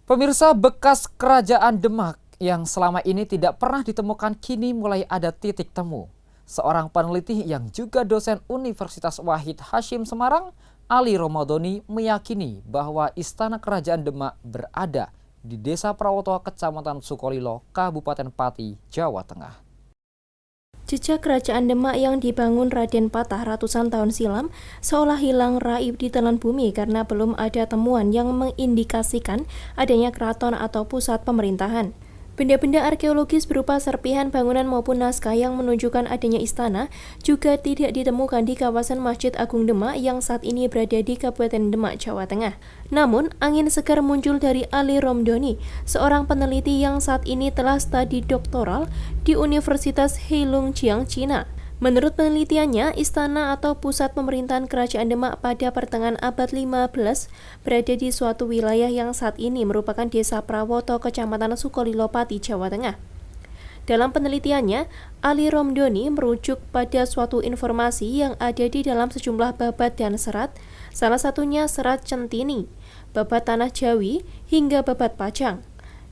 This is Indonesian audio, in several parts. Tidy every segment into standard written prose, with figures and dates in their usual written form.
Pemirsa, bekas kerajaan Demak yang selama ini tidak pernah ditemukan kini mulai ada titik temu. Seorang peneliti yang juga dosen Universitas Wahid Hasyim Semarang, Ali Romadhoni, meyakini bahwa Istana Kerajaan Demak berada di Desa Prawoto, Kecamatan Sukolilo, Kabupaten Pati, Jawa Tengah. Jejak kerajaan Demak yang dibangun Raden Patah ratusan tahun silam seolah hilang raib di telan bumi karena belum ada temuan yang mengindikasikan adanya keraton atau pusat pemerintahan. Benda-benda arkeologis berupa serpihan bangunan maupun naskah yang menunjukkan adanya istana juga tidak ditemukan di kawasan Masjid Agung Demak yang saat ini berada di Kabupaten Demak, Jawa Tengah. Namun, angin segar muncul dari Ali Romadhoni, seorang peneliti yang saat ini telah studi doktoral di Universitas Heilongjiang, Cina. Menurut penelitiannya, istana atau pusat pemerintahan Kerajaan Demak pada pertengahan abad 15 berada di suatu wilayah yang saat ini merupakan Desa Prawoto, Kecamatan Sukolilo, Pati, Jawa Tengah. Dalam penelitiannya, Ali Romadhoni merujuk pada suatu informasi yang ada di dalam sejumlah babat dan serat, salah satunya serat Centini, babat Tanah Jawi, hingga babat Pajang.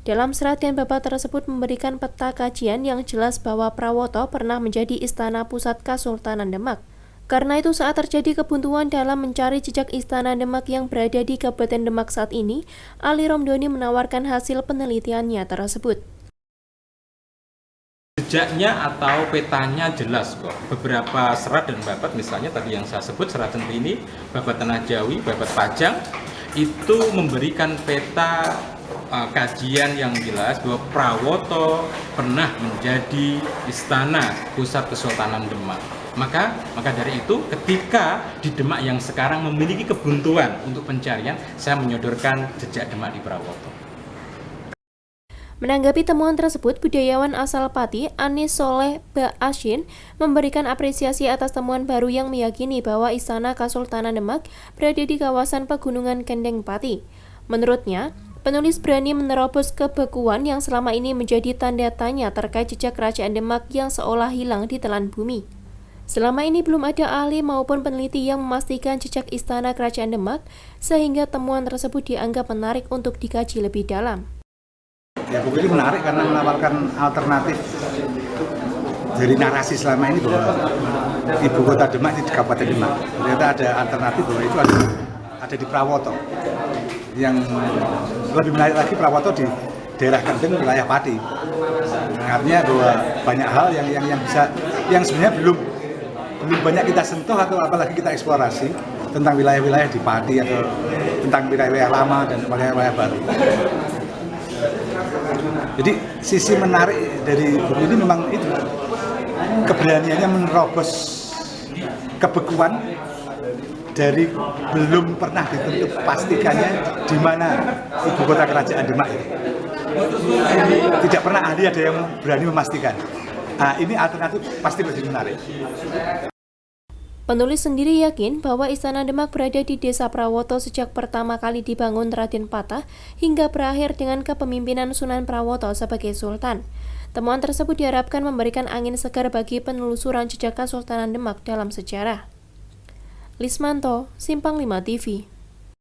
Dalam serat dan babat tersebut memberikan peta kajian yang jelas bahwa Prawoto pernah menjadi istana pusat Kesultanan Demak. Karena itu saat terjadi kebuntuan dalam mencari jejak istana Demak yang berada di Kabupaten Demak saat ini, Ali Romadhoni menawarkan hasil penelitiannya tersebut. Jejaknya atau petanya jelas kok. Beberapa serat dan babat, misalnya tadi yang saya sebut serat Centini, babat Tanah Jawi, babat Pajang, itu memberikan peta kajian yang jelas bahwa Prawoto pernah menjadi istana pusat Kesultanan Demak. Maka dari itu ketika di Demak yang sekarang memiliki kebuntuan untuk pencarian, saya menyodorkan jejak Demak di Prawoto. Menanggapi temuan tersebut, budayawan asal Pati, Anis Soleh Ba'asyin, memberikan apresiasi atas temuan baru yang meyakini bahwa Istana Kesultanan Demak berada di kawasan Pegunungan Kendeng Pati. Menurutnya, penulis berani menerobos kebekuan yang selama ini menjadi tanda tanya terkait jejak kerajaan Demak yang seolah hilang di telan bumi. Selama ini belum ada ahli maupun peneliti yang memastikan jejak istana kerajaan Demak, sehingga temuan tersebut dianggap menarik untuk dikaji lebih dalam. Ya, buku ini menarik karena menawarkan alternatif dari narasi selama ini bahwa ibu kota Demak di Kabupaten Demak. Ternyata ada alternatif bahwa itu ada di Prawoto. Yang lebih menarik lagi, Prawoto di daerah Kendeng, wilayah Pati. Artinya bahwa banyak hal yang sebenarnya belum banyak kita sentuh atau apalagi kita eksplorasi tentang wilayah-wilayah di Pati atau tentang wilayah-wilayah lama dan wilayah-wilayah baru. Jadi sisi menarik dari buku ini memang itu keberaniannya menerobos kebekuan dari belum pernah ditentu pastikannya di mana ibu kota kerajaan Demak itu. Tidak pernah ahli ada yang berani memastikan. Nah, ini alternatif pasti lebih menarik. Penulis sendiri yakin bahwa Istana Demak berada di Desa Prawoto sejak pertama kali dibangun Raden Patah hingga berakhir dengan kepemimpinan Sunan Prawoto sebagai Sultan. Temuan tersebut diharapkan memberikan angin segar bagi penelusuran jejak Kesultanan Demak dalam sejarah. Lismanto, Simpang 5 TV.